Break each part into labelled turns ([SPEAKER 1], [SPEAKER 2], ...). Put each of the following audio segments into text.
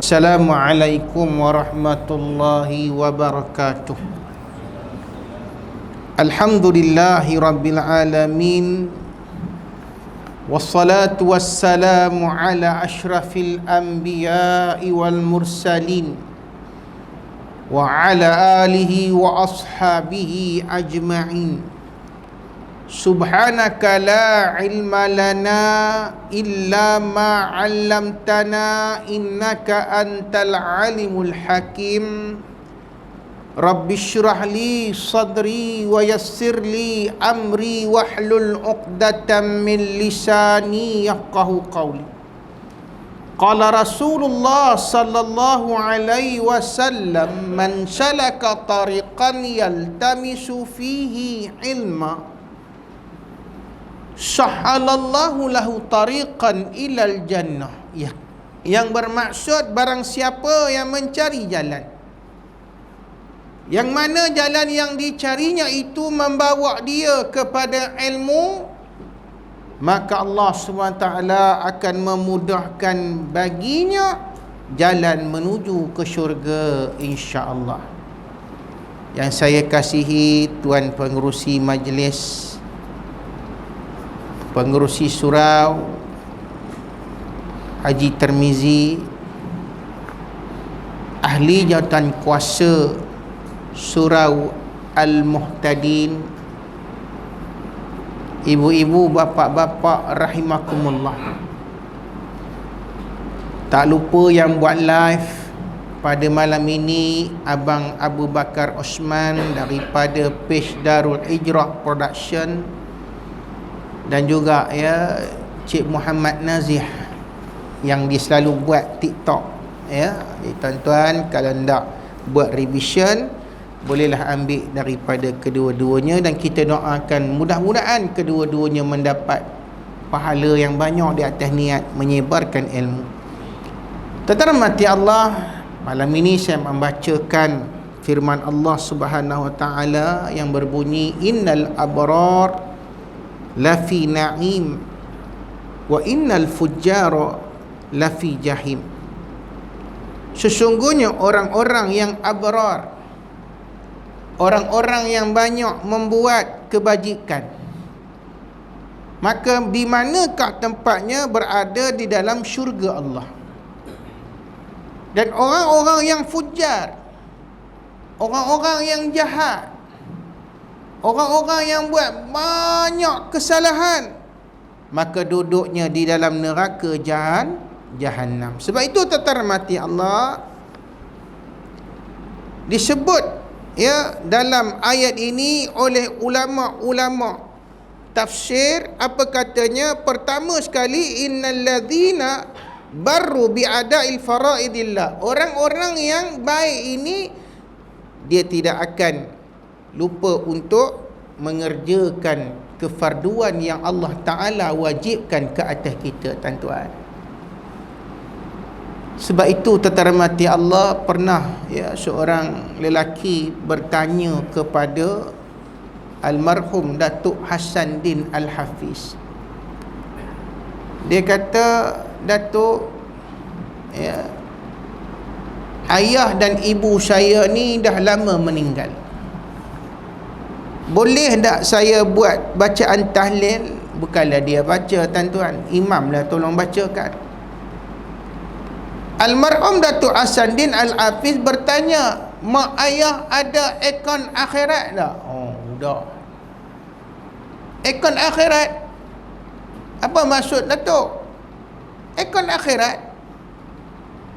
[SPEAKER 1] Assalamualaikum warahmatullahi wabarakatuh. Alhamdulillahi rabbil alamin. Wassalatu wassalamu ala ashrafil anbiya'i wal mursalin wa ala alihi wa ashabihi ajma'in. Subhanaka la ilma lana illa ma 'allamtana innaka antal alimul hakim. Rabbi shrah li sadri wa yassir li amri wahlul 'uqdatam min lisani yafqahu qawli. Qala Rasulullah sallallahu alaihi wasallam, man salaka tariqan yaltamisu fihi ilma sahhalallahu lahu tariqan ilal jannah. Ya, yang bermaksud barang siapa yang mencari jalan, yang mana jalan yang dicarinya itu membawa dia kepada ilmu, maka Allah SWT akan memudahkan baginya jalan menuju ke syurga, insya-Allah. Yang saya kasihi Tuan Pengerusi Majlis, Pengerusi Surau Haji Termizi, Ahli Jawatan Kuasa Surau Al-Muhtadin, ibu-ibu, bapa-bapa rahimakumullah. Tak lupa yang buat live pada malam ini Abang Abu Bakar Osman daripada page Darul Hijrah Production, dan juga ya Cik Muhammad Nazih yang dia selalu buat TikTok ya. Tuan-tuan kalau nak buat revision, bolehlah ambil daripada kedua-duanya, dan kita doakan mudah-mudahan kedua-duanya mendapat pahala yang banyak di atas niat menyebarkan ilmu. Tuan-tuan rahmati Allah, malam ini saya membacakan firman Allah Subhanahu wa taala yang berbunyi, innal abrar lafi na'im wa innal fujjara lafi jahim. Sesungguhnya orang-orang yang abrar, orang-orang yang banyak membuat kebajikan, maka di manakah tempatnya? Berada di dalam syurga Allah. Dan orang-orang yang fujar, orang-orang yang jahat, orang-orang yang buat banyak kesalahan, maka duduknya di dalam neraka Jahannam. Sebab itu terhormati Allah, disebut ya dalam ayat ini oleh ulama-ulama tafsir, apa katanya? Pertama sekali, innal ladzina barru bi'ada'il faraidillah. Orang-orang yang baik ini dia tidak akan lupa untuk mengerjakan kefarduan yang Allah Ta'ala wajibkan ke atas kita, tuan-tuan. Sebab itu terhormati Allah, pernah ya seorang lelaki bertanya kepada almarhum Datuk Hasanuddin Al-Hafiz. Dia kata, Datuk, ya, ayah dan ibu saya ni dah lama meninggal. Boleh tak saya buat bacaan tahlil? Bukanlah dia baca, tuan-tuan, imam lah tolong bacakan. Almarhum Datuk Hasanuddin Al-Hafiz bertanya, mak ayah ada akaun akhirat tak? Oh, dah. Akaun akhirat? Apa maksud, Datuk? Akaun akhirat,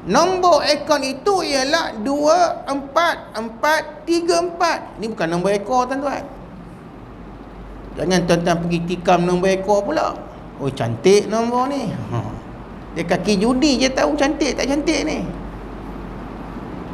[SPEAKER 1] nombor akaun itu ialah 244434. Ini bukan nombor ekor, tuan-tuan. Jangan tuan-tuan pergi tikam nombor ekor pula. Oh, cantik nombor ni. Dia kaki judi je tahu cantik tak cantik ni.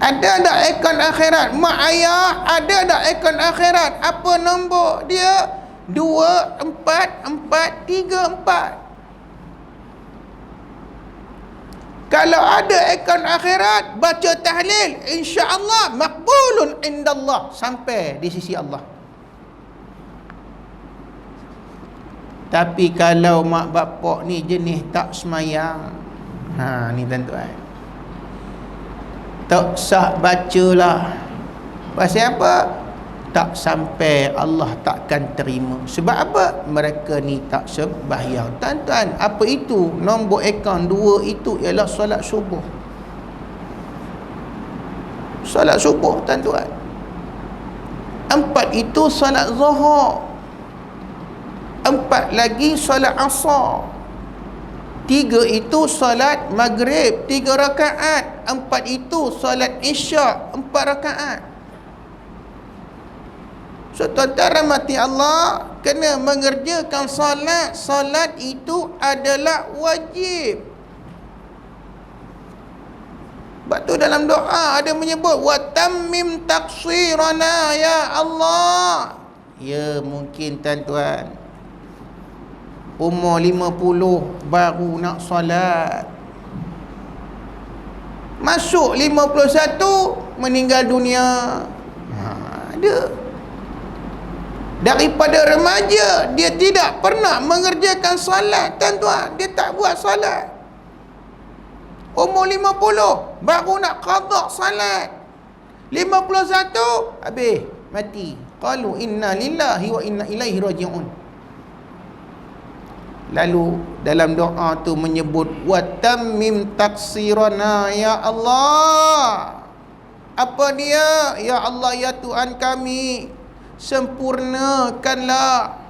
[SPEAKER 1] Ada tak akaun akhirat? Mak ayah ada tak akaun akhirat? Apa nombor dia? 244434. Kalau ada akaun akhirat, baca tahlil, insya-Allah maqbulun indallah, sampai di sisi Allah. Tapi kalau mak bapak ni jenis tak semayang, ni tuan-tuan, tak sah bacalah. Pasal apa? Tak sampai Allah takkan terima. Sebab apa? Mereka ni tak sembahyang. Tuan-tuan, apa itu? Nombor akaun 2 itu ialah solat subuh. Solat subuh, tuan-tuan. 4 itu solat zuhur. 4 lagi solat asar. 3 itu solat maghrib 3 rakaat. 4 itu solat isyak 4 rakaat. So tuan-tuan rahmati Allah, kena mengerjakan solat. Solat itu adalah wajib. Sebab tu dalam doa ada menyebut wa tammim taqsirana ya Allah. Ya, mungkin tuan-tuan umur 50 baru nak solat, masuk 51 meninggal dunia. Ada daripada remaja dia tidak pernah mengerjakan solat, tuan-tuan. Dia tak buat solat. Umur 50 baru nak qada solat. 51 habis mati. Qalu inna lillahi wa inna ilaihi raji'un. Lalu dalam doa tu menyebut wa tammim taqsirana ya Allah. Apa dia? Ya Allah, ya Tuhan kami, sempurnakanlah,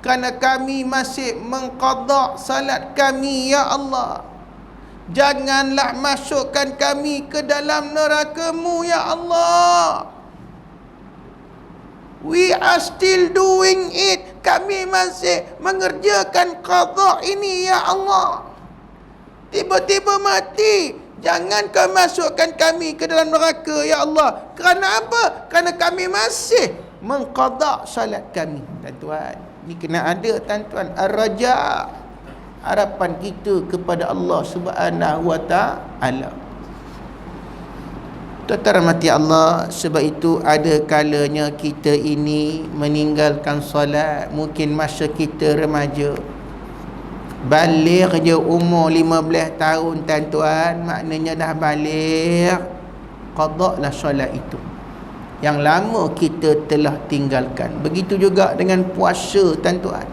[SPEAKER 1] kerana kami masih mengqada salat kami ya Allah. Janganlah masukkan kami ke dalam neraka-Mu ya Allah. We are still doing it. Kami masih mengerjakan qada ini ya Allah. Tiba-tiba mati. Jangan kau masukkan kami ke dalam neraka ya Allah. Kerana apa? Kerana kami masih mengqada salat kami. Tuan-tuan, ni kena ada tuan-tuan ar-raja, harapan kita kepada Allah Subhanahu wa taala. Tuan-tuan rahmati Allah, sebab itu ada kalanya kita ini meninggalkan solat. Mungkin masa kita remaja, balik je umur 15 tahun tuan-tuan, maknanya dah balik, qada lah solat itu yang lama kita telah tinggalkan. Begitu juga dengan puasa tuan-tuan.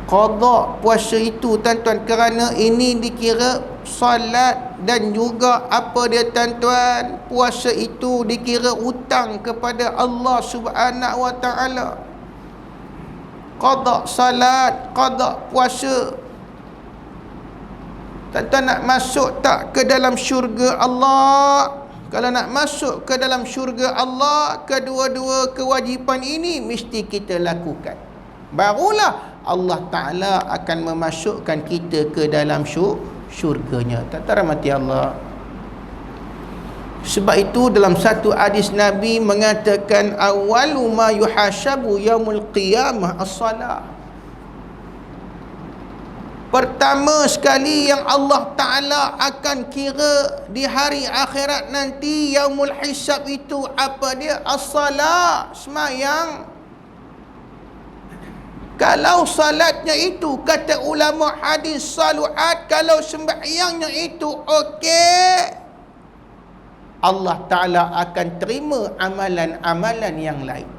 [SPEAKER 1] Qada puasa itu tuan-tuan, kerana ini dikira solat, dan juga apa dia tuan-tuan, puasa itu dikira hutang kepada Allah Subhanahu wa taala. Qada salat, qada puasa. Tuan-tuan nak masuk tak ke dalam syurga Allah? Kalau nak masuk ke dalam syurga Allah, kedua-dua kewajipan ini mesti kita lakukan. Barulah Allah Ta'ala akan memasukkan kita ke dalam syurganya. Tuan-tuan rahmati Allah, sebab itu dalam satu hadis Nabi mengatakan awwalu ma yuhasabu yaumul qiyamah as-salah. Pertama sekali yang Allah Ta'ala akan kira di hari akhirat nanti, yaumul hisab itu apa dia? As-salah, sembahyang. Kalau salatnya itu, kata ulama hadis saluat, kalau sembahyangnya itu okey, Allah Ta'ala akan terima amalan-amalan yang lain.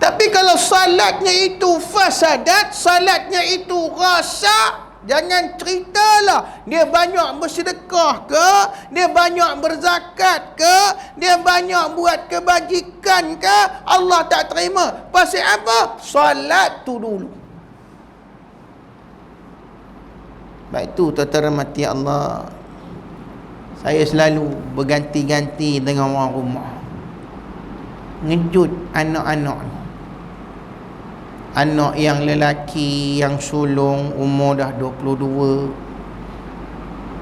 [SPEAKER 1] Tapi kalau salatnya itu fasadat, salatnya itu rasak, jangan ceritalah dia banyak bersedekah ke, dia banyak berzakat ke, dia banyak buat kebajikan ke, Allah tak terima. Pasal apa? Salat tu dulu. Baik tu tuan-tuan rahmati Allah, saya selalu berganti-ganti dengan orang rumah, ngejut anak-anak ni. Anak yang lelaki yang sulung umur dah 22,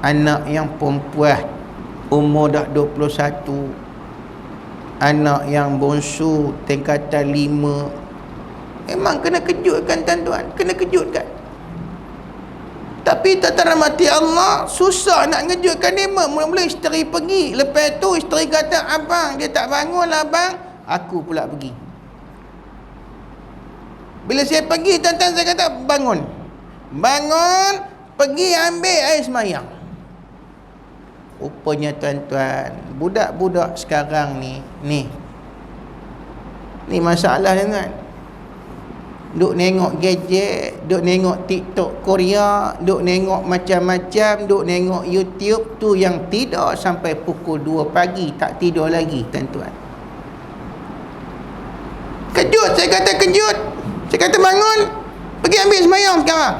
[SPEAKER 1] anak yang perempuan umur dah 21, anak yang bongsu tingkatan 5. Memang kena kejutkan tuan-tuan, kena kejutkan. Tapi tuan-tuan rahmati Allah, susah nak ngejutkan dia. Mula-mula isteri pergi, lepas tu isteri kata, abang dia tak bangun lah abang, aku pula pergi. Bila saya pergi tuan-tuan, saya kata bangun, pergi ambil air semayang. Rupanya tuan-tuan, budak-budak sekarang ni masalah tuan. Duk nengok gadget, duk nengok TikTok Korea, duk nengok macam-macam, duk nengok YouTube tu yang tidur sampai pukul 2 pagi tak tidur lagi tuan-tuan. Kejut, saya kata kejut. Saya kata bangun, pergi ambil sembahyang sekarang.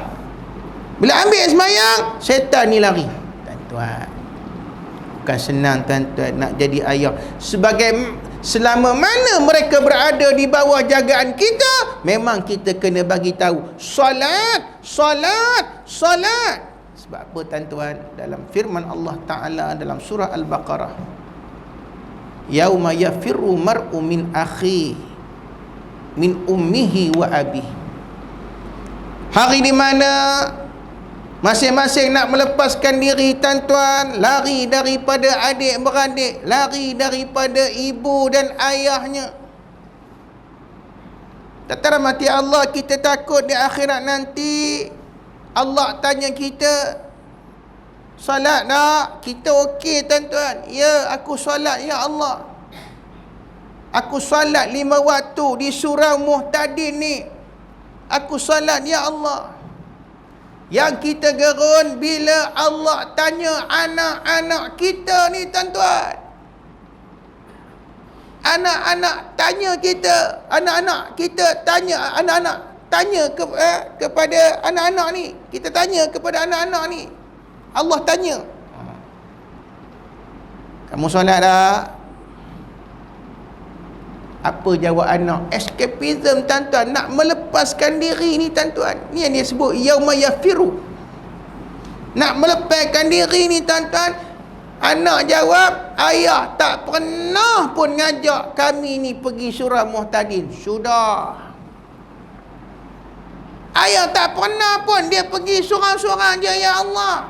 [SPEAKER 1] Bila ambil sembahyang, syaitan ni lari. Tuan-tuan, bukan senang tuan-tuan nak jadi ayah. Selama mana mereka berada di bawah jagaan kita, memang kita kena bagi tahu solat, solat, solat. Sebab apa tuan-tuan? Dalam firman Allah Ta'ala dalam surah Al-Baqarah, yauma yafirru mar'u min akhi min ummihi wa abihi. Hari di mana masing-masing nak melepaskan diri tuan-tuan, lari daripada adik-beradik, lari daripada ibu dan ayahnya. Tentara mati Allah, kita takut di akhirat nanti Allah tanya kita, solat tak? Kita okey tuan-tuan. Ya, aku solat ya Allah. Aku solat 5 waktu di surau Muhtadin ni. Aku solat ya Allah. Yang kita gerun bila Allah tanya anak-anak kita ni tuan-tuan. Anak-anak tanya kita, anak-anak kita tanya, anak-anak tanya kepada anak-anak ni. Kita tanya kepada anak-anak ni. Allah tanya, kamu solat tak? Apa jawab anak? Escapism tuan-tuan, nak melepaskan diri ni tuan-tuan. Ni yang dia sebut yauma yafiru. Nak melepaskan diri ni tuan-tuan. Anak jawab, ayah tak pernah pun ngajak kami ni pergi surah Muhtadin. Sudah. Ayah tak pernah pun dia pergi surah-surah je ya Allah.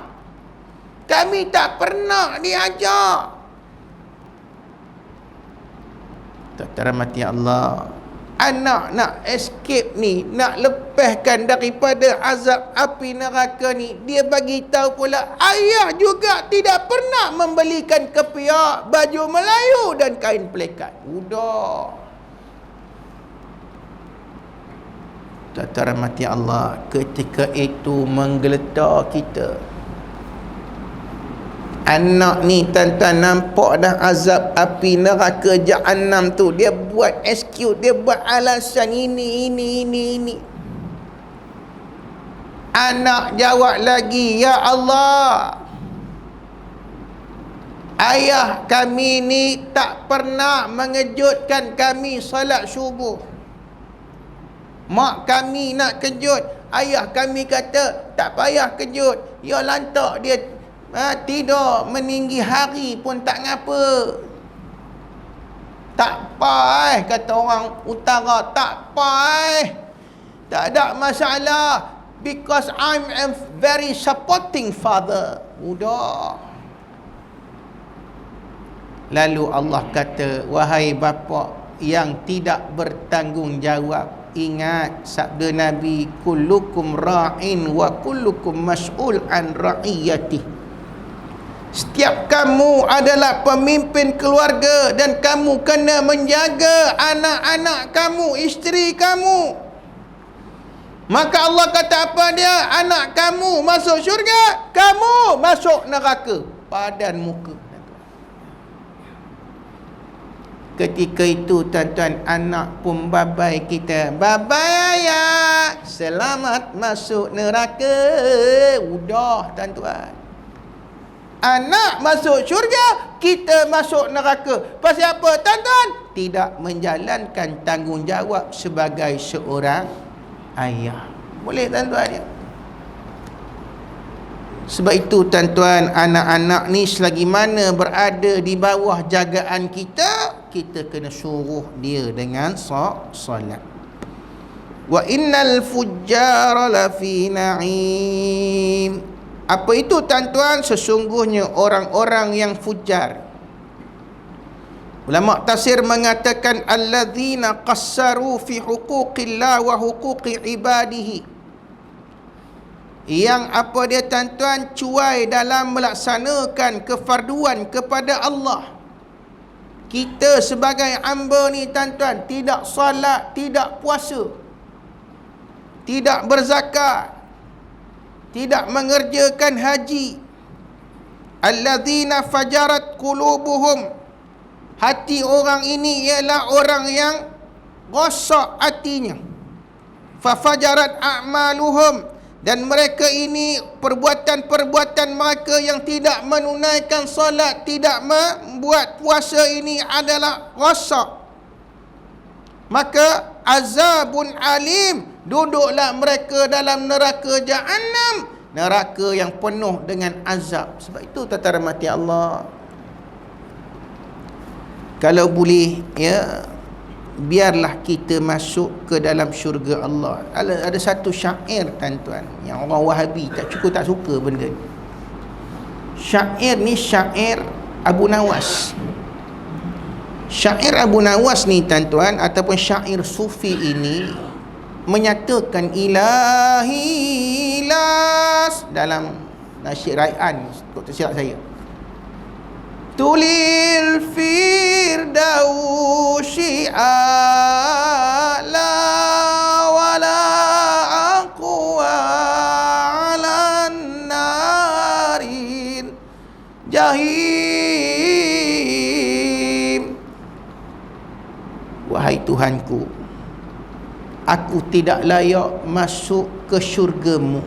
[SPEAKER 1] Kami tak pernah diajak. Tentara mati Allah, anak nak escape ni, nak lepaskan daripada azab api neraka ni, dia bagi tahu pula ayah juga tidak pernah membelikan kepiak, baju Melayu dan kain pelikat. Udah. Tentara mati Allah, ketika itu menggeletar kita. Anak ni tuan-tuan nampak dah azab api neraka Jahannam tu. Dia buat excuse, dia buat alasan ini. Anak jawab lagi, ya Allah, ayah kami ni tak pernah mengejutkan kami salat subuh. Mak kami nak kejut, ayah kami kata tak payah kejut. Ya lantak dia tidur meninggi hari pun tak ngapa. Tak apa kata orang utara, tak apa tak ada masalah, because I'm a very supporting father. Udah. Lalu Allah kata, wahai bapa yang tidak bertanggungjawab, ingat sabda Nabi, kullukum ra'in wa kullukum mas'ul an ra'iyatih. Setiap kamu adalah pemimpin keluarga dan kamu kena menjaga anak-anak kamu, isteri kamu. Maka Allah kata apa dia? Anak kamu masuk syurga, kamu masuk neraka. Padan muka. Ketika itu tuan-tuan, anak pun babai kita. Babai ayah, selamat masuk neraka. Udah tuan-tuan. Anak masuk syurga, kita masuk neraka. Pasal apa tuan-tuan? Tidak menjalankan tanggungjawab sebagai seorang ayah. Boleh tuan-tuan ya? Sebab itu tuan-tuan, anak-anak ni selagi mana berada di bawah jagaan kita, kita kena suruh dia dengan solat. Wa innal fujjara lafi na'im. Apa itu tuan-tuan? Sesungguhnya orang-orang yang fujar. Ulama tafsir mengatakan alladzina qassaru fi huquqillah wa huquqi ibadihi. Yang apa dia tuan-tuan, cuai dalam melaksanakan kefarduan kepada Allah. Kita sebagai hamba ni tuan-tuan, tidak solat, tidak puasa, tidak berzakat, tidak mengerjakan haji. Alladzina fajarat qulubuhum, hati orang ini ialah orang yang rosak hatinya. Fafajarat a'maluhum, dan mereka ini perbuatan-perbuatan mereka yang tidak menunaikan solat, tidak membuat puasa ini adalah rosak. Maka azabun alim, duduklah mereka dalam neraka Jahannam, neraka yang penuh dengan azab. Sebab itu tata rahmati Allah, kalau boleh ya, biarlah kita masuk ke dalam syurga Allah. Ada satu syair tuan-tuan, yang orang Wahabi tak suka benda ni. Syair ni syair Abu Nawas. Syair Abu Nawas ni tuan-tuan, ataupun syair sufi ini menyatakan ilahi las dalam nasyid Rai'an, kok tersilap saya. Tulil firdausi ala wala aqwa ala narin jahim. Wahai Tuhanku, aku tidak layak masuk ke syurga-Mu.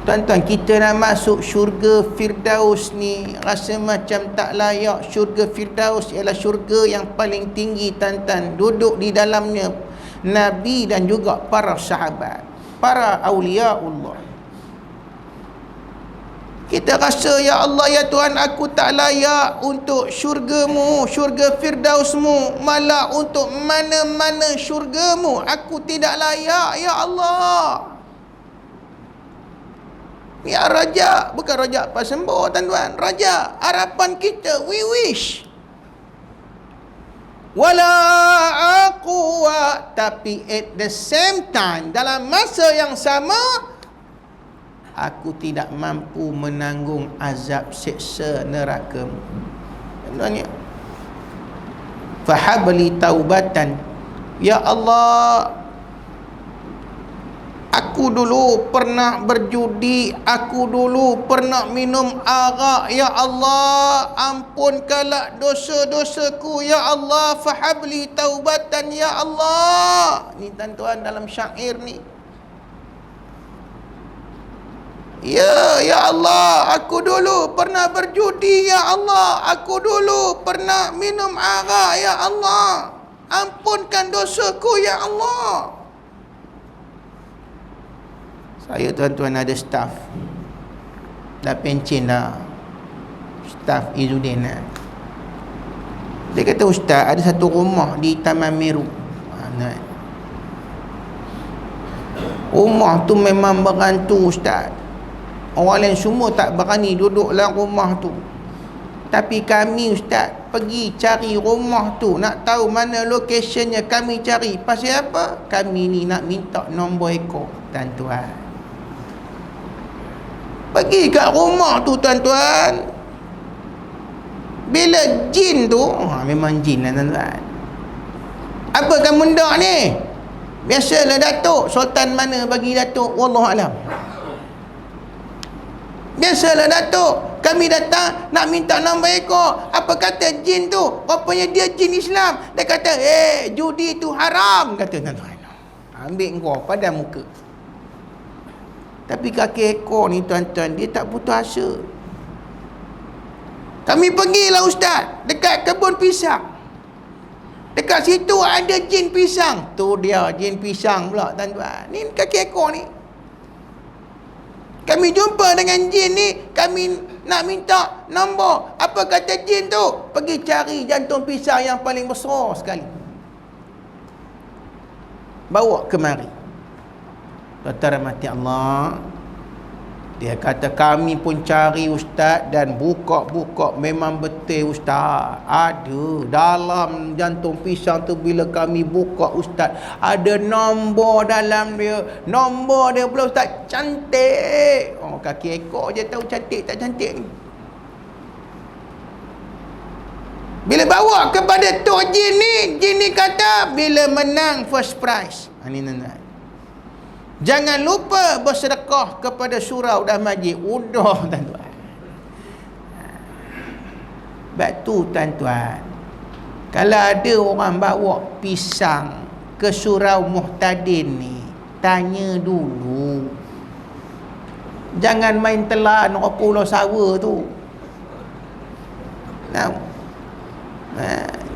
[SPEAKER 1] Tuan-tuan, kita nak masuk syurga Firdaus ni rasa macam tak layak. Syurga Firdaus ialah syurga yang paling tinggi tuan-tuan. Duduk di dalamnya Nabi dan juga para sahabat, para awliyaullah. Kita rasa, ya Allah, ya Tuhan, aku tak layak untuk syurga-Mu, syurga Firdaus-Mu. Malah untuk mana-mana syurga-Mu aku tidak layak, ya Allah. Ya Raja, bukan Raja Pasembo tuan-tuan, Raja harapan kita, we wish. Wala aqwa, tapi at the same time, dalam masa yang sama, aku tidak mampu menanggung azab siksa neraka-Mu. Tuan-tuan, fahabli taubatan, ya Allah, aku dulu pernah berjudi, aku dulu pernah minum arak, ya Allah, ampunkanlah dosa-dosaku, ya Allah, fahabli taubatan, ya Allah. Ni tuan-tuan dalam syair ni. Ya Allah, aku dulu pernah berjudi, ya Allah, aku dulu pernah minum arak, ya Allah, ampunkan dosaku, ya Allah. Saya tuan-tuan ada staff, dah pencen dah, staff Izzuddin lah. Dia kata, Ustaz, ada satu rumah di Taman Meru. Rumah tu memang berantu, Ustaz. Orang lain semua tak berani duduk dalam rumah tu. Tapi kami, Ustaz, pergi cari rumah tu, nak tahu mana lokasionnya, kami cari. Pasal apa? Kami ni nak minta nombor ekor, tuan-tuan. Pergi kat rumah tu tuan-tuan, bila jin tu, memang jin lah tuan-tuan. Apa kamu ndak ni? Biasalah Datuk, sultan mana bagi Datuk, wallahualam. Biasalah Datuk, kami datang nak minta nombor ekor. Apa kata jin tu? Rupanya dia jin Islam. Dia kata, judi tu haram, kata tuan-tuan. Ambil kau pada muka. Tapi kaki ekor ni tuan-tuan, dia tak putus asa. Kami pergilah Ustaz, dekat kebun pisang. Dekat situ ada jin pisang. Tu dia, jin pisang pula tuan-tuan. Ni kaki ekor ni. Kami jumpa dengan jin ni, kami nak minta nombor. Apa kata jin tu? Pergi cari jantung pisang yang paling besar sekali, bawa kemari. Tuan-tuan rahmati Allah, Dia kata kami pun cari ustaz dan buka-buka, memang betul ustaz. Ada dalam jantung pisang tu bila kami buka ustaz, ada nombor dalam dia. Nombor dia pula ustaz cantik. Oh, kaki ekor je tahu cantik tak cantik ni. Bila bawa kepada Tok Jin ni kata bila menang first prize. Ini nana. Jangan lupa bersedekah kepada surau dan masjid. Udah tuan-tuan. Sebab tu tuan-tuan, kalau ada orang bawa pisang ke surau Muhtadin ni, tanya dulu. Jangan main telan orang Pulau Sawa tu.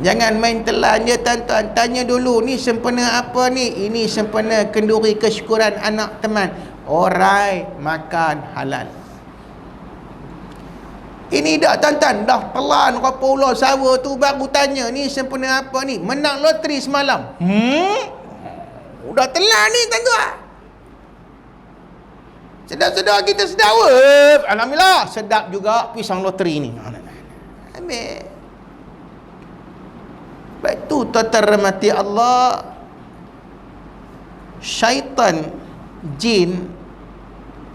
[SPEAKER 1] Jangan main telan je tuan-tuan. Tanya dulu, ni sempena apa ni? Ini sempena kenduri kesyukuran anak teman. Alright, makan halal. Ini dah tuan-tuan, dah telan orang Pulau Sawa tu baru tanya, ni sempena apa ni? Menang loteri semalam. Udah telan ni tuan-tuan. Sedap-sedap kita sedap. Alhamdulillah, sedap juga pisang loteri ni. Ambil. Sebab itu tuan-tuan rahmati Allah, syaitan, jin,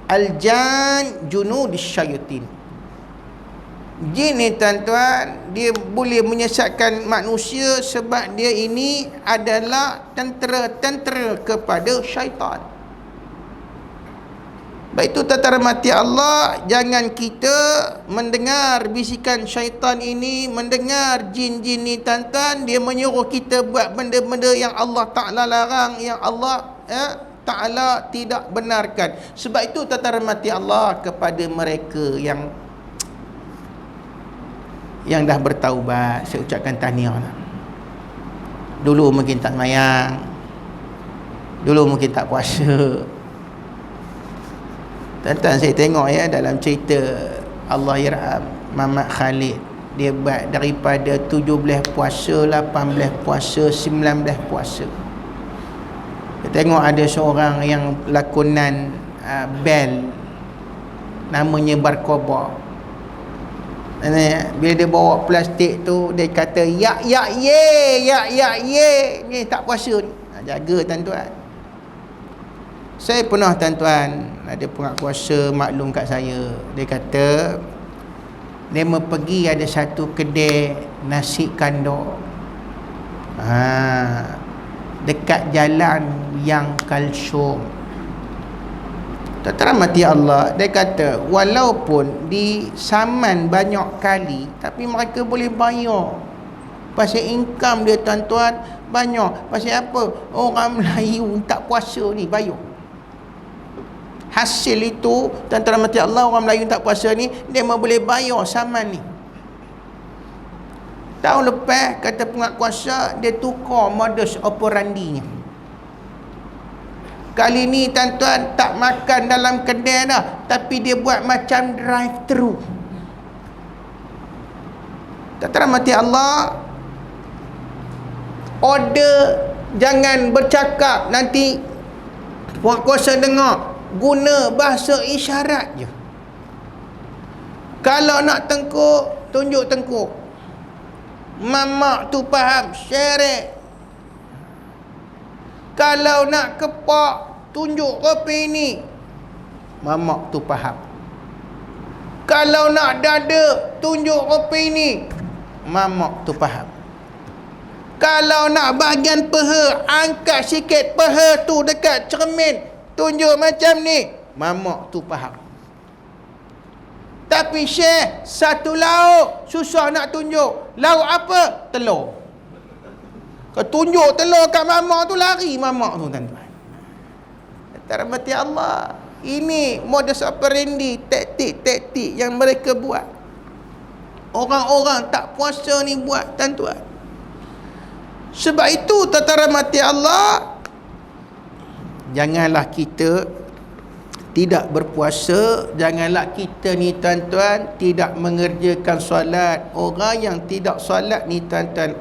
[SPEAKER 1] al-jan junudis syaitin. Jin ni tuan-tuan, dia boleh menyesatkan manusia sebab dia ini adalah tentera-tentera kepada syaitan. Baik itu tuan-tuan rahmati Allah, jangan kita mendengar bisikan syaitan ini, mendengar jin-jin ni tuan-tuan, dia menyuruh kita buat benda-benda yang Allah Ta'ala larang, yang Allah Ta'ala tidak benarkan. Sebab itu tuan-tuan rahmati Allah, kepada mereka yang dah bertaubat, saya ucapkan tahniah lah. Dulu mungkin tak semayang, dulu mungkin tak puasa. Tuan-tuan, saya tengok ya dalam cerita Allah Yarham Muhammad Khalid, dia buat daripada 17 puasa, 18 puasa, 19 puasa. Saya tengok ada seorang yang lakonan band, namanya Barkoba. Bila dia bawa plastik tu, dia kata yak ye, ni tak puasa ni. Jaga tuan-tuan. Saya pernah tuan-tuan, ada penguasa maklum kat saya. Dia kata dia pergi ada satu kedai nasi kandar dekat jalan yang Kalsum. Tuan-tuan rahmati Allah, dia kata walaupun disaman banyak kali, tapi mereka boleh bayar. Pasal income dia tuan-tuan banyak. Pasal apa? Orang Melayu tak puasa ni bayar. Hasil itu tuan-tuan rahmati Allah, orang Melayu tak puasa ni, dia boleh bayar saman ni. Tahun lepas kata penguasa, dia tukar modus operandinya. Kali ni tuan-tuan tak makan dalam kedai dah, tapi dia buat macam drive thru. Tuan-tuan rahmati Allah, order jangan bercakap, nanti penguasa dengar. Guna bahasa isyarat je. Kalau nak tengkuk, tunjuk tengkuk. Mamak tu faham, syarek. Kalau nak kepak, tunjuk kopi ni. Mamak tu faham. Kalau nak dada, tunjuk kopi ni. Mamak tu faham. Kalau nak bahagian peha, angkat sikit peha tu dekat cermin, tunjuk macam ni. Mamak tu faham. Tapi Syekh, satu lauk susah nak tunjuk. Lauk apa? Telur. Kau tunjuk telur kat mamak tu, lari mamak tu tuan-tuan. Rahmati Allah, ini modus operandi, taktik-taktik yang mereka buat. Orang-orang tak puasa ni buat tuan-tuan. Sebab itu tuan-tuan rahmati Allah, janganlah kita tidak berpuasa, janganlah kita ni tuan-tuan tidak mengerjakan solat. Orang yang tidak solat ni tuan-tuan,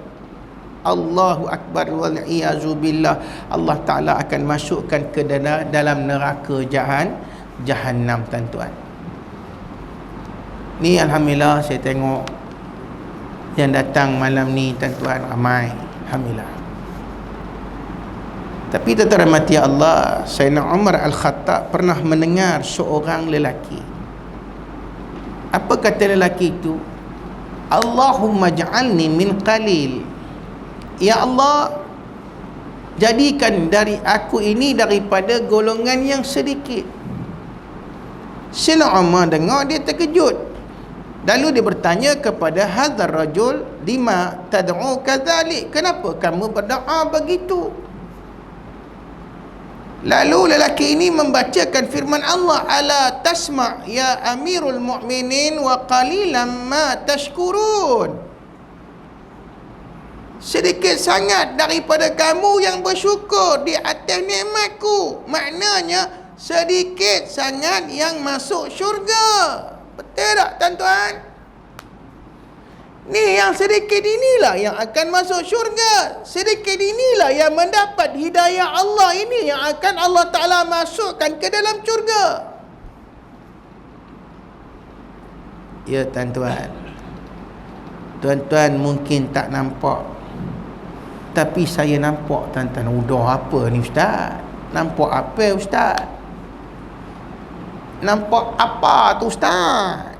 [SPEAKER 1] Allahu Akbar wal-iyazu billah, Allah Ta'ala akan masukkan ke dalam neraka Jahannam, tuan-tuan. Ni alhamdulillah saya tengok yang datang malam ni tuan-tuan ramai, alhamdulillah. Tapi tuan-tuan rahmati Allah, Sayyidina Umar Al-Khattab pernah mendengar seorang lelaki. Apa kata lelaki itu? Allahumma ja'alni min qalil. Ya Allah, jadikan dari aku ini daripada golongan yang sedikit. Sayyidina Umar dengar, dia terkejut. Lalu dia bertanya kepada hadzal rajul, lima tad'u kadzalik? Kenapa kamu berdoa begitu? Lalu lelaki ini membacakan firman Allah, ala tasma' ya amirul mu'minin wa qalilan ma tashkurun. Sedikit sangat daripada kamu yang bersyukur di atas nikmatku. Maknanya sedikit sangat yang masuk syurga. Betul tak tuan-tuan? Ni yang sedikit inilah yang akan masuk syurga. Sedikit inilah yang mendapat hidayah Allah. Ini yang akan Allah Ta'ala masukkan ke dalam syurga. Ya tuan-tuan, tuan-tuan mungkin tak nampak, tapi saya nampak tuan-tuan. Udah apa ni ustaz? Nampak apa ustaz? Nampak apa tu ustaz?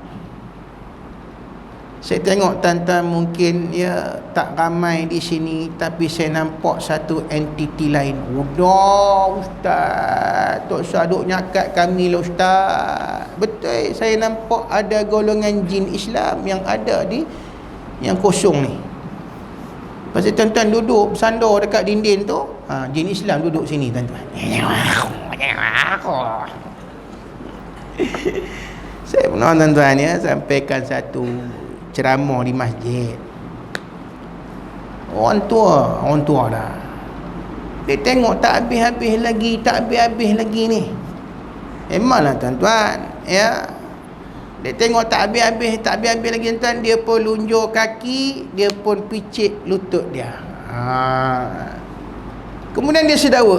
[SPEAKER 1] Saya tengok tuan-tuan mungkin ya tak ramai di sini, tapi saya nampak satu entiti lain. Udah ustaz, tak usah duk nyakat kami lah ustaz. Betul, saya nampak ada golongan jin Islam yang ada di yang kosong ni. Pasal tuan-tuan duduk bersandar dekat dinding tu, jin Islam duduk sini tuan-tuan. Saya pernah tuan-tuan ya sampaikan satu ceramah di masjid. Orang tua dah. Dia tengok tak habis-habis lagi ni. Memanglah tuan-tuan ya. Dia tengok tak habis-habis lagi tuan, dia pun lunjur kaki, dia pun picit lutut dia. Kemudian dia sedawa.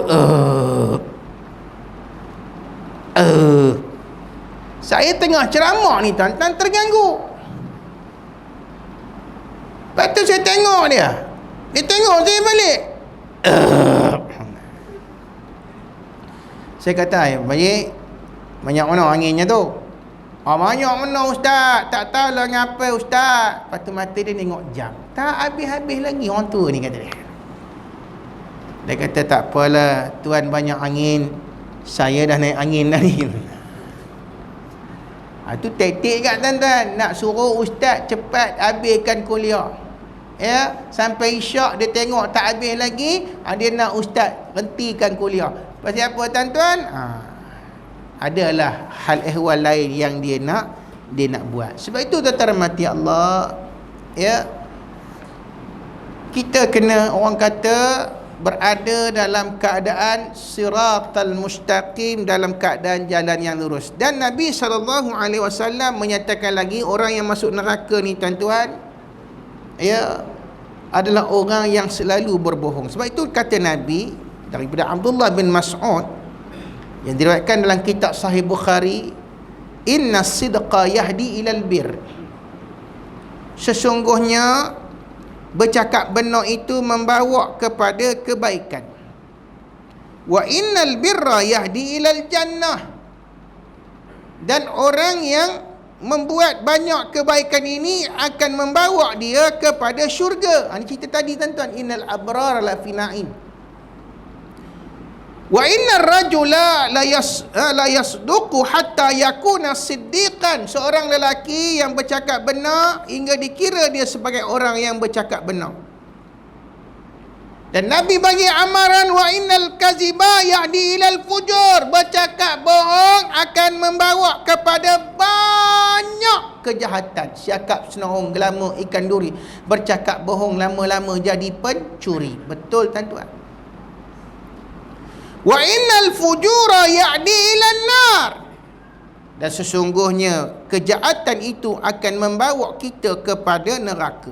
[SPEAKER 1] Saya tengah ceramah ni tuan-tuan terganggu. Lepas tu saya tengok dia. Dia tengok saya balik. Saya kata, baik, banyak mana anginnya tu? Banyak mana ustaz? Tak tahulah ngapa ustaz. Lepas tu mata dia tengok jam. Tak habis-habis lagi orang tua ni, kata dia. Dia kata tak apalah, tuan banyak angin, saya dah naik angin dah ni. Itu taktik kat tuan-tuan, nak suruh ustaz cepat habiskan kuliah. Ya, sampai isyak dia tengok tak habis lagi, dia nak ustaz hentikan kuliah. Pasal apa tuan-tuan? Adalah hal ehwal lain yang dia nak buat. Sebab itu tuan-tuan rahmati Allah, ya, kita kena, orang kata, berada dalam keadaan siratal mustaqim, dalam keadaan jalan yang lurus. Dan Nabi SAW menyatakan lagi, orang yang masuk neraka ni tuan-tuan, ya, adalah orang yang selalu berbohong. Sebab itu kata Nabi daripada Abdullah bin Mas'ud yang diriwayatkan dalam kitab Sahih Bukhari, inna sidqa yahdi ilal bir. Sesungguhnya bercakap benar itu membawa kepada kebaikan. Wa innal birra yahdi ilal jannah. Dan orang yang membuat banyak kebaikan ini akan membawa dia kepada syurga. Ini cerita tadi tuan-tuan, innal abrar la fi na'im. Wa innar rajula la yasduqu hatta yakuna siddiqan. Seorang lelaki yang bercakap benar hingga dikira dia sebagai orang yang bercakap benar. Dan Nabi bagi amaran, wa innal kaziba yahdi ilal fujur. Bercakap bohong akan membawa kepada banyak kejahatan. Cakap senong gelama ikan duri, bercakap bohong lama-lama jadi pencuri. Betul tuan-tuan? Wa innal fujura ya'di ilan nar. Dan sesungguhnya kejahatan itu akan membawa kita kepada neraka.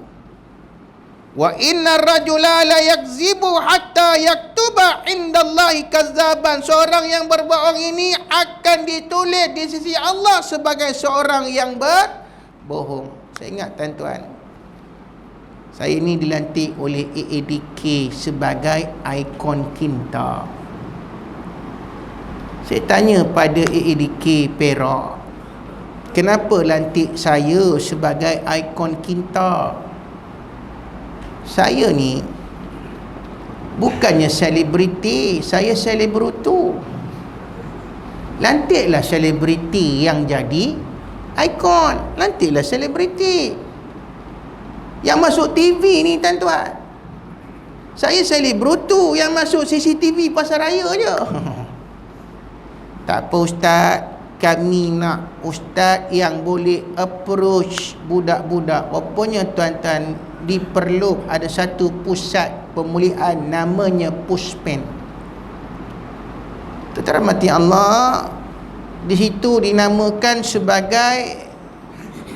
[SPEAKER 1] Wa inna rajula la yakzibu hatta yaktuba indallahi kazzaban. Seorang yang berbohong ini akan ditulis di sisi Allah sebagai seorang yang berbohong. Saya ingat tuan-tuan, saya ini dilantik oleh AADK sebagai ikon Kinta. Saya tanya pada AADK Perak, kenapa lantik saya sebagai ikon Kinta? Saya ni bukannya selebriti, saya selebrutu. Lantiklah selebriti yang jadi ikon, lantiklah selebriti yang masuk TV ni tuan-tuan. Saya selebrutu yang masuk CCTV Pasaraya je. Tak apa ustaz, kami nak ustaz yang boleh approach budak-budak. Rupanya tuan-tuan, diperlu ada satu pusat pemulihan namanya Pushpen. Terhormati Allah, di situ dinamakan sebagai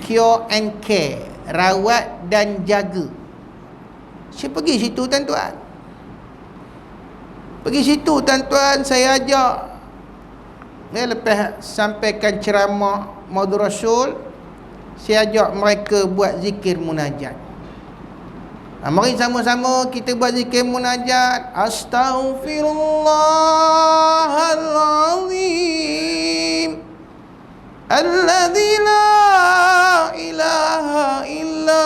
[SPEAKER 1] cure and care, rawat dan jaga. Saya pergi situ tuan-tuan. Pergi situ tuan-tuan, saya ajak. Lepas sampaikan ceramah Maulid Rasul, saya ajak mereka buat zikir munajat. Mari sama-sama kita buat zikir munajat. Astaghfirullahalazim alladzi la ilaha illa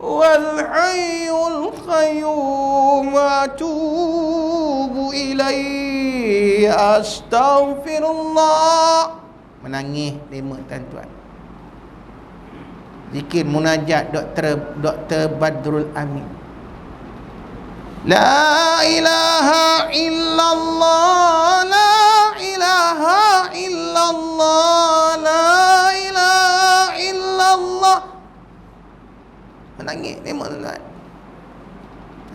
[SPEAKER 1] wal hayyul qayyum atubu ilaihi. Astaghfirullah. Menangis lima tuan-tuan. Zikir munajat Dr. Badrul Amin. La ilaha illallah, la ilaha illallah, la ilaha illallah. Menangis memang tuan-tuan.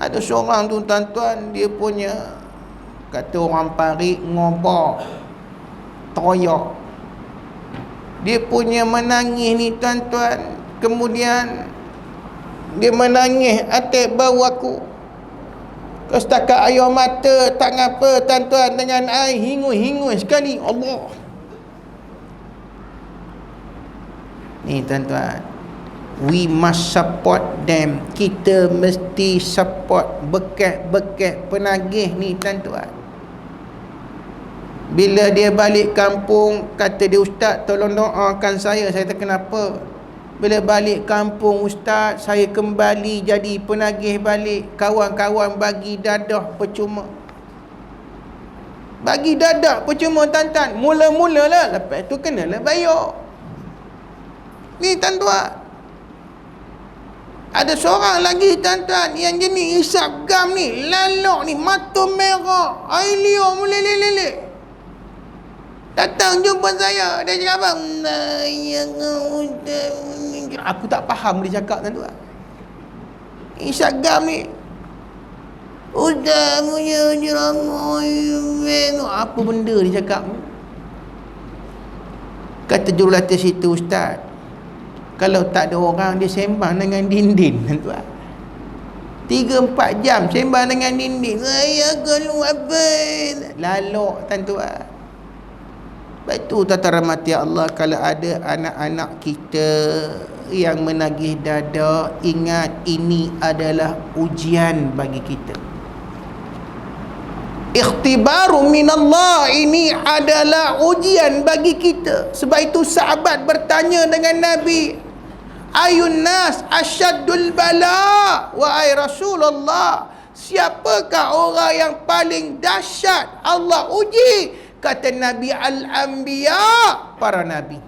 [SPEAKER 1] Ada seorang tu tuan-tuan, dia punya, kata orang Parik, ngobak, toyak. Dia punya menangis ni tuan-tuan. Kemudian dia menangis atas bau aku. Setakat air mata tak ngapa tuan-tuan, dengan air hingus-hingus sekali. Allah. Ni tuan-tuan, we must support them. Kita mesti support bekas-bekas penagih ni tuan-tuan. Bila dia balik kampung, kata dia, ustaz tolong doakan saya. Saya kata kenapa? Bila balik kampung ustaz, saya kembali jadi penagih balik. Kawan-kawan bagi dadah percuma. Bagi dadah percuma tuan-tuan. Mula-mula lah, lepas tu kenalah bayar. Ni tuan-tuan, ada seorang lagi tuan-tuan yang jenis hisap gam ni, lalok ni, mata merah, air liur meleleh-leleh. Datang jumpa saya, dia cakap apa? Aku tak faham dia cakap tuan-tuan. Hisap gam ni, ustaz punya ceramah apa benda dia cakap. Kata jurulatih situ, ustaz, kalau tak ada orang, dia sembang dengan dinding tuan-tuan. 3-4 jam sembang dengan dinding. Saya kalau apa, lalok tuan-tuan. Sebab itu tuan-tuan rahmati Allah, kalau ada anak-anak kita yang menagih dada, ingat ini adalah ujian bagi kita. Ikhtibaru minallah, ini adalah ujian bagi kita. Sebab itu sahabat bertanya dengan Nabi, ayun nas asyaddul bala, wahai Rasulullah, siapakah orang yang paling dahsyat Allah uji? Kata Nabi, al-anbiya, para nabi.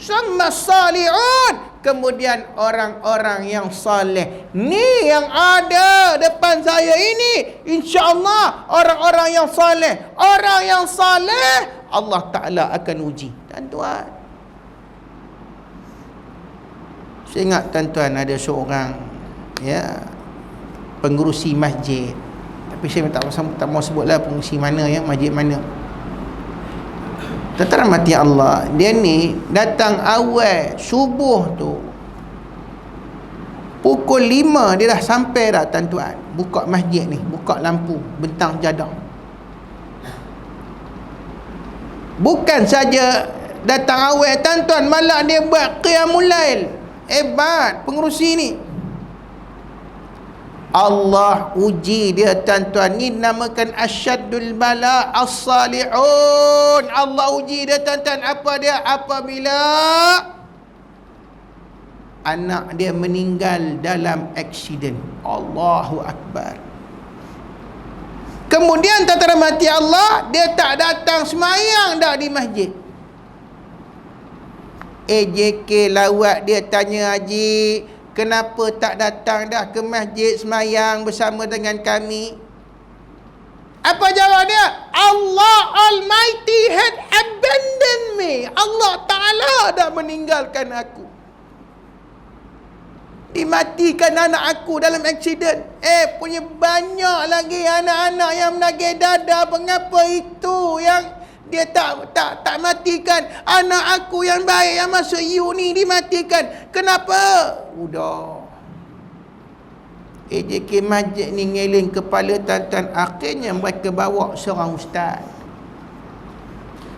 [SPEAKER 1] Sama salihun, kemudian orang-orang yang saleh. Ni yang ada depan saya ini, insya-Allah orang-orang yang saleh. Orang yang saleh Allah Ta'ala akan uji. Tuan-tuan, saya ingat tuan-tuan, ada seorang pengurusi masjid, tapi saya tak mau sebutlah pengurusi mana, masjid mana. Tuan-tuan rahmati Allah, dia ni datang awal subuh tu, Pukul 5 dia dah sampai dah tuan-tuan. Buka masjid ni, buka lampu, bentang jadah. Bukan saja datang awal tuan-tuan, malah dia buat qiyamul lail. Hebat pengerusi ni. Allah uji dia tuan-tuan. Ni namakan asyaddul bala as-salihun. Allah uji dia tuan-tuan. Apa dia? Apabila anak dia meninggal dalam aksiden. Allahu Akbar. Kemudian tuan-tuan mati Allah, dia tak datang semayang dah di masjid. AJK lawat dia tanya Haji, kenapa tak datang dah ke masjid semayang bersama dengan kami? Apa jawab dia? Allah Almighty had abandoned me. Allah Ta'ala dah meninggalkan aku. Dimatikan anak aku dalam aksiden. Punya banyak lagi anak-anak yang menagih dada. Mengapa itu yang dia tak matikan? Anak aku yang baik yang masuk uni dimatikan. Kenapa? Udah. AJK masjid ni ngeling kepala tuan-tuan. Akhirnya mereka bawa seorang ustaz.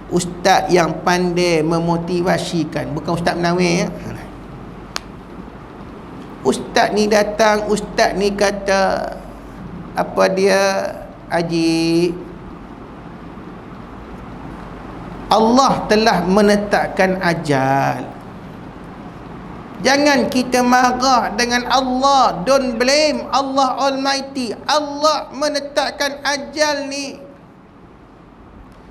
[SPEAKER 1] Ustaz yang pandai memotivasikan. Bukan ustaz menawir ya. Ustaz ni datang, ustaz ni kata, apa dia, Haji, Allah telah menetapkan ajal. Jangan kita marah dengan Allah. Don't blame Allah Almighty. Allah menetapkan ajal ni.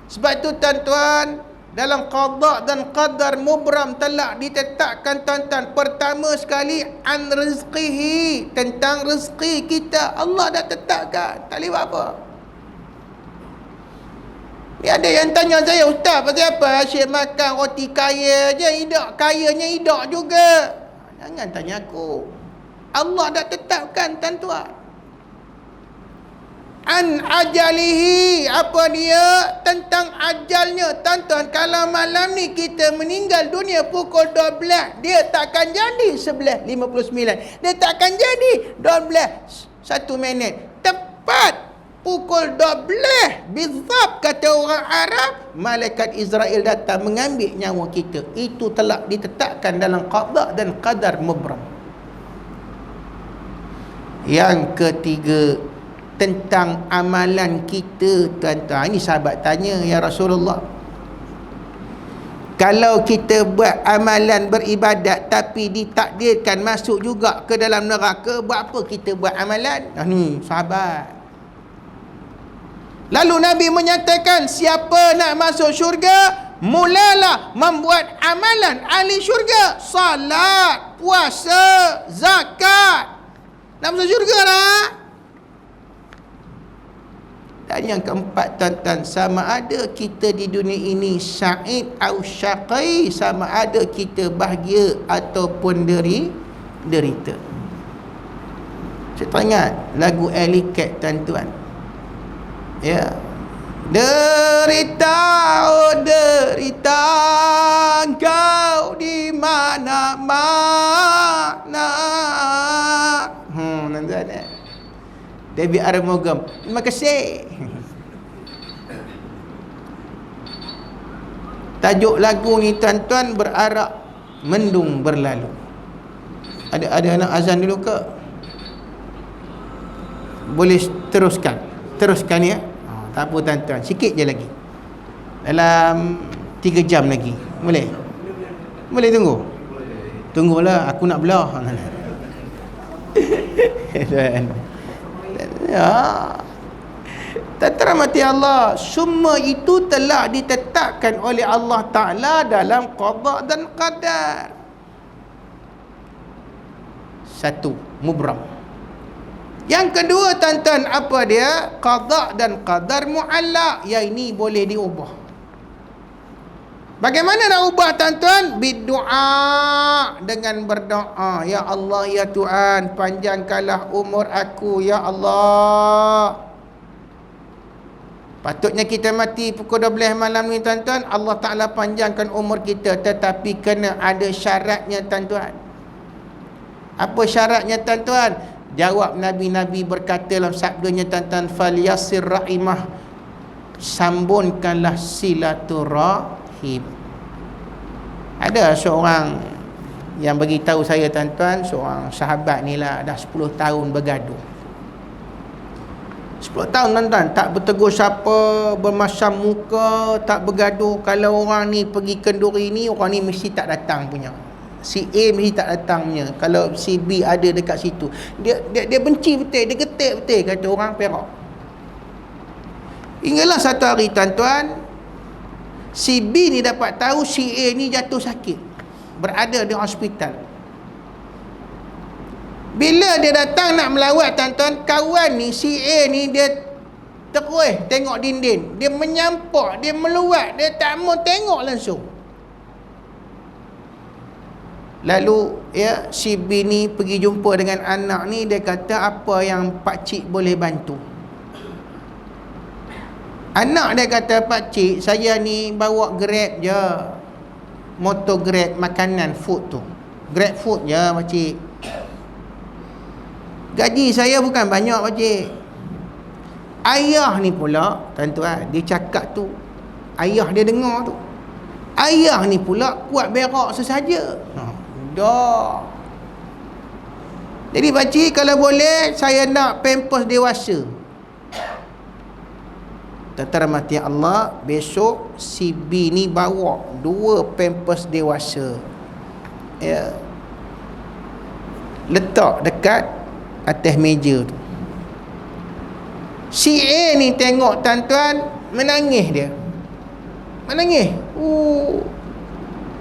[SPEAKER 1] Sebab itu tuan-tuan, dalam qada dan qadar mubram telah ditetapkan tuan-tuan. Pertama sekali an rizqihi, tentang rezeki kita Allah dah tetapkan. Tak boleh buat apa. Ni ada yang tanya saya, ustaz pasal apa asyik makan roti kaya je, idak kayanya idak juga. Jangan tanya aku. Allah dah tetapkan tuan-tuan. An ajalihi, apa dia? Tentang ajalnya tuan-tuan. Kalau malam ni kita meninggal dunia pukul 12, dia takkan jadi 11.59. Dia takkan jadi 12 1 minit. Tepat pukul 12 bizab, kata orang Arab, malaikat Israel datang mengambil nyawa kita. Itu telah ditetapkan dalam qada dan qadar mubram. Yang ketiga, tentang amalan kita tuan-tuan. Ini sahabat tanya, ya Rasulullah, kalau kita buat amalan beribadat tapi ditakdirkan masuk juga ke dalam neraka, buat apa kita buat amalan? Ni sahabat. Lalu Nabi menyatakan, siapa nak masuk syurga, mulalah membuat amalan ahli syurga. Salat, puasa, zakat. Nak masuk syurga lah. Dan yang keempat tuan-tuan, sama ada kita di dunia ini sa'id atau syaqai, sama ada kita bahagia ataupun derita. Saya teringat lagu Alley Cat tuan-tuan. Ya. Derita, oh derita, kau di mana-mana. Tuan-tuan ya. David Armogam, terima kasih. Tajuk lagu ni tuan-tuan berarak mendung berlalu. Ada anak azan dulu ke? Boleh teruskan ya. Tak apa tuan-tuan, sikit je lagi. Dalam 3 jam lagi. Boleh tunggu? Tunggulah, aku nak belah. Ya. Terhormati Allah, semua itu telah ditetapkan oleh Allah Ta'ala dalam qada dan qadar. Satu, mubram. Yang kedua tuan-tuan, apa dia? Qada dan qadar mu'allaq. Yang ini boleh diubah. Bagaimana nak ubah tuan-tuan? Berdoa, dengan berdoa, ya Allah ya Tuhan, panjangkanlah umur aku ya Allah. Patutnya kita mati pukul 12 malam ni tuan-tuan, Allah Ta'ala panjangkan umur kita, tetapi kena ada syaratnya tuan-tuan. Apa syaratnya tuan-tuan? Jawab Nabi berkata dalam sabdanya tuan-tuan, falyasir rahimah, sambunkanlah silaturahim. Ada seorang yang bagi tahu saya tuan-tuan, seorang sahabat ni lah, dah 10 tahun bergaduh. 10 tahun tuan-tuan, tak bertegur siapa, bermasam muka, tak bergaduh. Kalau orang ni pergi kenduri ni, orang ni mesti tak datang punya. Si A mesti tak datang punya. Kalau si B ada dekat situ, dia benci betul, dia getik betul, kata orang Perak. Hinggalah satu hari tuan-tuan, si B ni dapat tahu si A ni jatuh sakit, berada di hospital. Bila dia datang nak melawat tuan-tuan, kawan ni, si A ni, dia terus tengok dinding, dia menyampak, dia meluat, dia tak mau tengok langsung. Lalu si B ni pergi jumpa dengan anak ni, dia kata apa yang pakcik boleh bantu. Anak dia kata, pakcik, saya ni bawa Grab je, motor Grab makanan, food tu, Grab food je pakcik. Gaji saya bukan banyak pakcik. Ayah ni pula tuan-tuan, dia cakap tu, ayah dia dengar tu, ayah ni pula kuat berak sesaja. Dah. Jadi pakcik, kalau boleh saya nak pampers dewasa. Terhormati Allah, besok si B ni bawa 2 pampers dewasa, letak dekat atas meja tu. Si A ni tengok tuan-tuan, menangis dia. Menangis.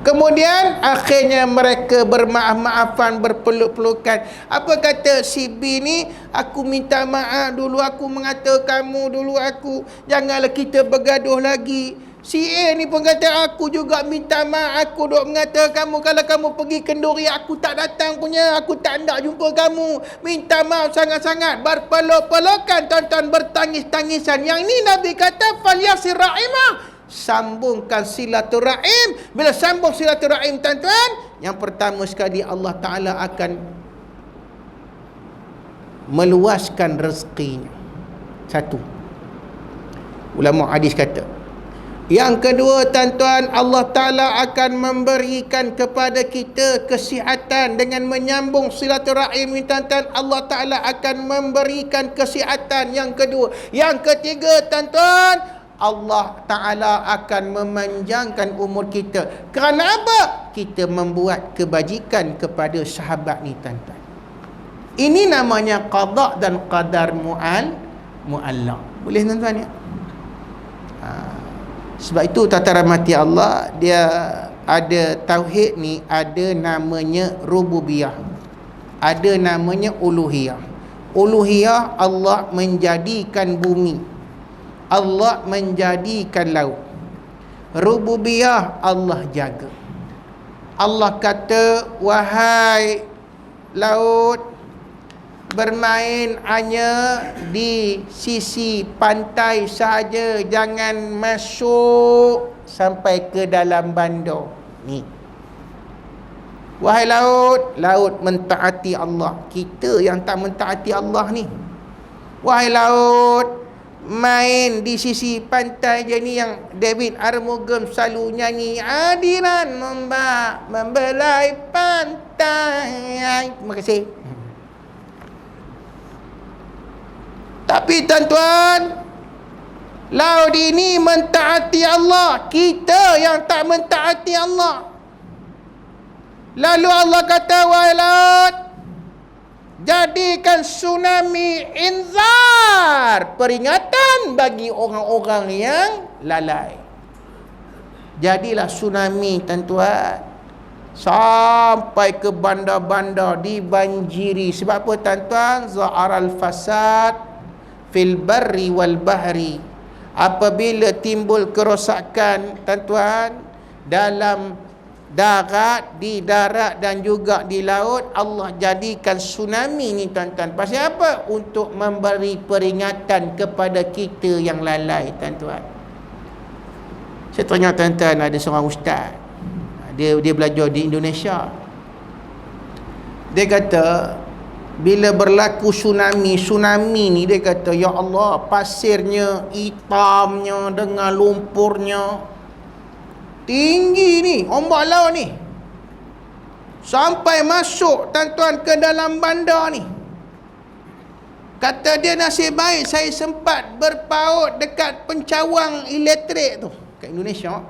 [SPEAKER 1] Kemudian akhirnya mereka bermaaf-maafan, berpeluk-pelukan. Apa kata si B ni, aku minta maaf dulu, aku mengata kamu dulu, aku janganlah kita bergaduh lagi. Si A ni pun kata, aku juga minta maaf, aku duk mengata kamu, kalau kamu pergi kenduri aku tak datang punya, aku tak nak jumpa kamu, minta maaf sangat-sangat. Berpeluk-pelukan tuan-tuan, bertangis-tangisan. Yang ni Nabi kata falyasir rahimah, sambungkan silaturahim. Bila sambung silaturahim tuan-tuan, yang pertama sekali Allah Ta'ala akan meluaskan rezekinya. Satu, ulama hadis kata. Yang kedua tuan-tuan, Allah Ta'ala akan memberikan kepada kita kesihatan. Dengan menyambung silaturahim ini tuan-tuan, Allah Ta'ala akan memberikan kesihatan. Yang kedua. Yang ketiga tuan-tuan, Allah Ta'ala akan memanjangkan umur kita. Kerana apa? Kita membuat kebajikan kepada sahabat ni tuan-tuan. Ini namanya qada dan qadar mu'allaq. Boleh tuan-tuan ya? Sebab itu tata rahmati Allah, dia ada tauhid ni, ada namanya rububiyah, ada namanya uluhiyah. Uluhiyah, Allah menjadikan bumi, Allah menjadikan laut. Rububiyah, Allah jaga. Allah kata, wahai laut, bermain hanya di sisi pantai saja, jangan masuk sampai ke dalam bandar. Ni, wahai laut, laut mentaati Allah. Kita yang tak mentaati Allah ni. Wahai laut, main di sisi pantai je. Ni yang David Armugam selalu nyanyi, adiran membelai pantai. Terima kasih. Tapi tuan-tuan, laut ini mentaati Allah, kita yang tak mentaati Allah. Lalu Allah kata, wahai laut, jadikan tsunami inzar, peringatan bagi orang-orang yang lalai. Jadilah tsunami tuan-tuan, sampai ke bandar-bandar dibanjiri. Sebab apa tuan-tuan? Za'aral fasad fil barri wal bahri. Apabila timbul kerosakan tuan-tuan dalam darat, di darat dan juga di laut, Allah jadikan tsunami ni tuan-tuan. Pasal apa? Untuk memberi peringatan kepada kita yang lalai tuan-tuan. Saya tanya tuan-tuan, ada seorang ustaz, dia belajar di Indonesia. Dia kata bila berlaku tsunami ni, dia kata, ya Allah, pasirnya hitamnya dengan lumpurnya tinggi ni, ombak laut ni sampai masuk tuan-tuan ke dalam bandar ni. Kata dia, nasib baik saya sempat berpaut dekat pencawang elektrik tu kat Indonesia.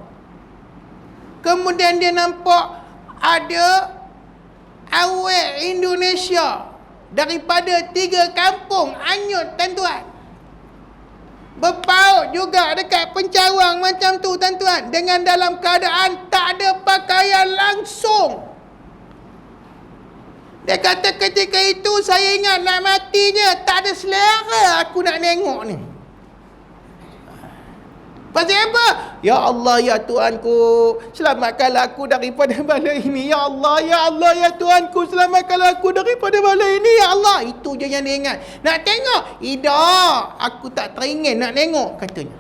[SPEAKER 1] Kemudian dia nampak ada awak Indonesia daripada 3 kampung hanyut tuan-tuan. Berpaut juga dekat pencawang macam tu tuan-tuan, dengan dalam keadaan tak ada pakaian langsung. Dia kata ketika itu saya ingat nak matinya, tak ada selera aku nak tengok ni. Pasal apa? Ya Allah, ya Tuhanku, selamatkanlah aku daripada bala ini. Ya Allah, ya Allah, ya Tuhanku, selamatkanlah aku daripada bala ini. Ya Allah, itu je yang dia ingat. Nak tengok? Tidak, aku tak teringin nak tengok, katanya.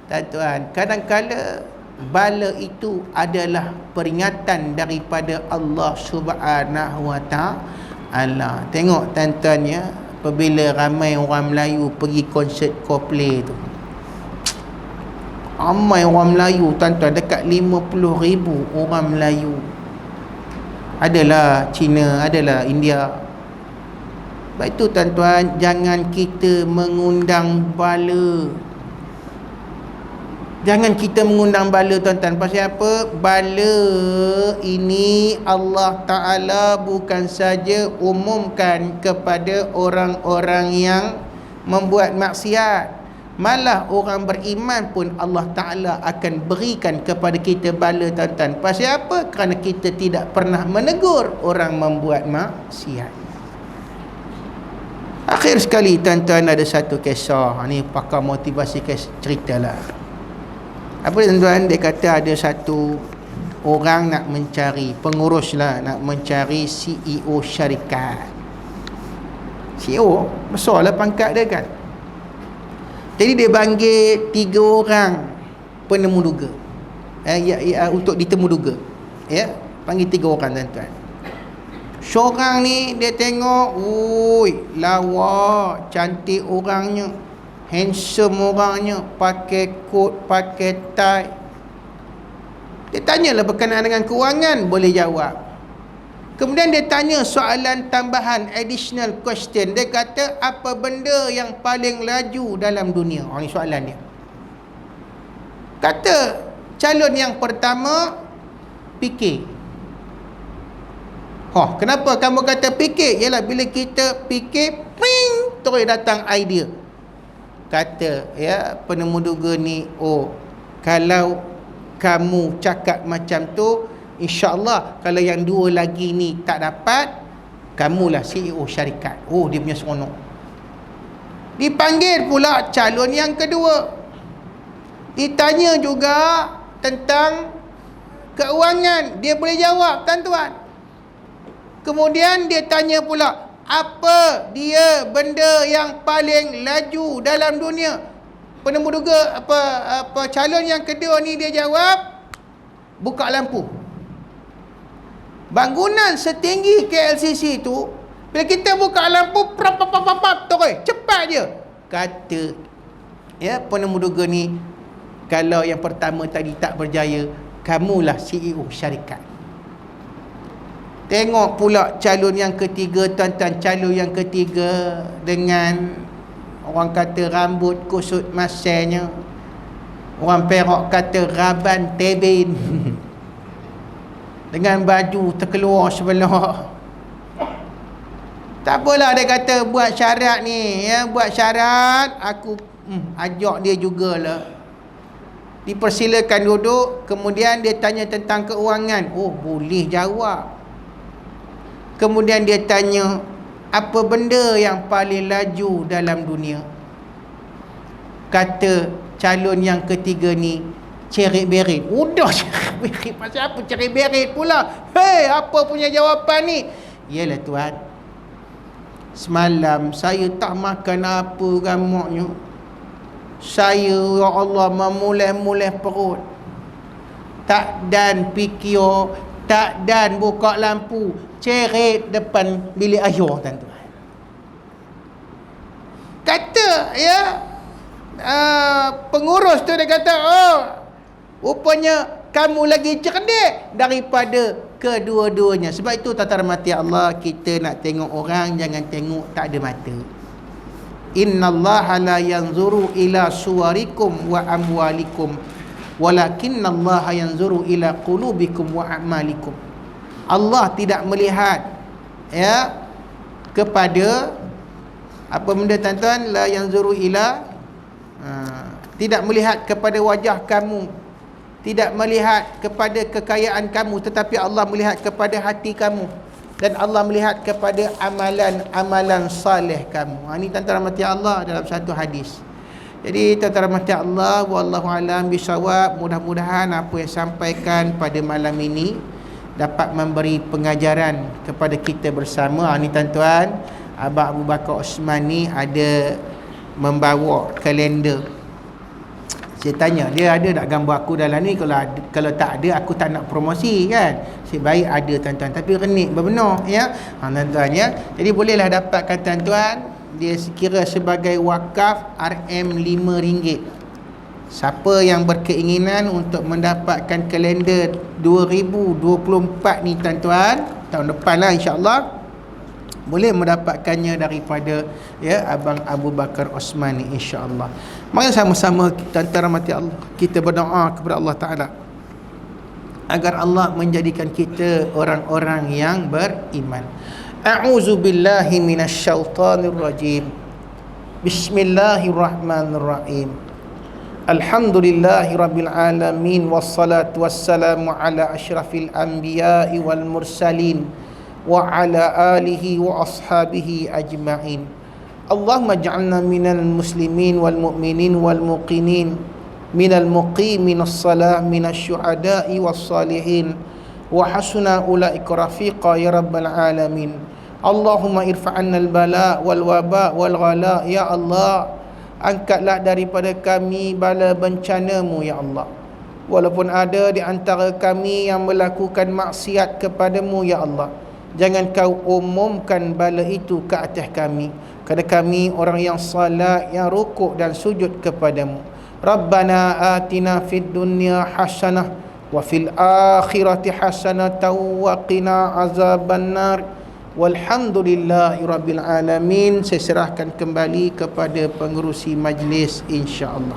[SPEAKER 1] Tuan-tuan, kadang-kala bala itu adalah peringatan daripada Allah Subhanahu Wa Ta'ala. Tengok tuan-tuan ya, apabila ramai orang Melayu pergi konsert Coldplay tu, ramai orang Melayu tuan-tuan, dekat 50,000 orang Melayu. Adalah Cina, adalah India. Sebab itu tuan-tuan, jangan kita mengundang bala. Jangan kita mengundang bala tuan-tuan. Pasal apa? Bala ini Allah Ta'ala bukan saja umumkan kepada orang-orang yang membuat maksiat, malah orang beriman pun Allah Ta'ala akan berikan kepada kita bala tuan-tuan. Pasal apa? Kerana kita tidak pernah menegur orang membuat maksiat. Akhir sekali tuan-tuan, ada satu kisah. Ni pakar motivasi ceritalah. Apa tuan-tuan? Dia kata ada satu orang nak mencari, pengurus lah, nak mencari CEO syarikat. CEO besar lah pangkat dia kan. Jadi dia panggil 3 orang penemu duga, untuk ditemu duga. Ya, panggil 3 orang tuan-tuan. Seorang ni dia tengok, ui, lawa, cantik orangnya, handsome orangnya, pakai coat, pakai tie. Dia tanyalah berkenaan dengan kewangan, boleh jawab. Kemudian dia tanya soalan tambahan, additional question. Dia kata, apa benda yang paling laju dalam dunia? Ini soalan dia. Kata calon yang pertama, fikir. Kenapa kamu kata fikir? Yalah, bila kita fikir, ping, terus datang idea. Kata ya penemu duga ni, kalau kamu cakap macam tu, InsyaAllah kalau yang 2 lagi ni tak dapat, kamulah CEO syarikat. Dia punya seronok. Dipanggil pula calon yang kedua, ditanya juga tentang keuangan. Dia boleh jawab tuan-tuan. Kemudian dia tanya pula, apa dia benda yang paling laju dalam dunia? Penemu duga apa calon yang kedua ni dia jawab, buka lampu. Bangunan setinggi KLCC tu, bila kita buka lampu, terus cepat je. Kata ya penemu duga ni, kalau yang pertama tadi tak berjaya, kamulah CEO syarikat. Tengok pula calon yang ketiga tuan-tuan. Calon yang ketiga dengan, orang kata rambut kusut masanya, orang Perak kata raban tebin, dengan baju terkeluar sebelah. Tak apalah, dia kata buat syarat ni ya, buat syarat, aku ajak dia jugalah. Dipersilakan duduk. Kemudian dia tanya tentang keuangan. Boleh jawab. Kemudian dia tanya, apa benda yang paling laju dalam dunia? Kata calon yang ketiga ni, cerit berit. Cerit berit. Pasal apa cerit berit pula? Apa punya jawapan ni? Yalah tuan, semalam saya tak makan apa gamaknya. Saya, ya Allah, memulai-mulai perut. Tak dan fikir, tak dan buka lampu, ceret depan bilik ayah, tuan-tuan. Kata ya, pengurus tu dia kata, oh, rupanya kamu lagi cerdik daripada kedua-duanya. Sebab itu tata rahmati Allah, kita nak tengok orang jangan tengok tak ada mata. Innallaha la yanzuru ila suwarikum wa amwalikum walakinnallaha yanzuru ila qulubikum wa a'malikum. Allah tidak melihat ya kepada apa benda, tuan-tuan? La yanzuru ila, tidak melihat kepada wajah kamu, tidak melihat kepada kekayaan kamu, tetapi Allah melihat kepada hati kamu, dan Allah melihat kepada amalan-amalan saleh kamu. Ini tuan-tuan rahmati Allah dalam satu hadis. Jadi tuan-tuan rahmati Allah, wallahu alam bisawab. Mudah-mudahan apa yang sampaikan pada malam ini dapat memberi pengajaran kepada kita bersama. Ini tuan-tuan, Abang Abu Bakar Osman ni ada membawa kalender. Saya tanya, dia ada tak gambar aku dalam ni? Kalau tak ada, aku tak nak promosi kan. Sebaik ada, tuan-tuan. Tapi renik benar ya. Tuan-tuan ya. Jadi bolehlah dapatkan, tuan-tuan. Dia sekira sebagai wakaf RM5. Siapa yang berkeinginan untuk mendapatkan kalender 2024 ni, tuan-tuan, tahun depan lah insya-Allah, boleh mendapatkannya daripada ya Abang Abu Bakar Osman ni insya-Allah. Mari sama-sama tuan-tuan rahmati Allah, kita berdoa kepada Allah Taala agar Allah menjadikan kita orang-orang yang beriman. A'udzubillahi minasyaitonir rajim. Bismillahirrahmanirrahim. Alhamdulillahirabbil alamin wassalatu wassalamu ala asyrafil anbiya'i wal mursalin wa ala alihi wa ashabihi ajma'in. Allahumma ij'alna minal muslimin wal mu'minin wal muqinin minal muqimin as-salah minasy syuhada'i was salihin wa hasuna ulaika rafiqa ya rabbal alamin. Allahumma irfa'anna al-bala wal waba wal ghala ya Allah. Angkatlah daripada kami bala bencana-Mu ya Allah. Walaupun ada di antara kami yang melakukan maksiat kepada-Mu ya Allah, jangan Kau umumkan bala itu ke atas kami, kerana kami orang yang salat, yang rukuk dan sujud kepadamu. Rabbana atina fid dunya hasanah wa fil akhirati hasanah wa qina azabannar. Walhamdulillahi rabbil alamin. Saya serahkan kembali kepada pengerusi majlis insya-Allah.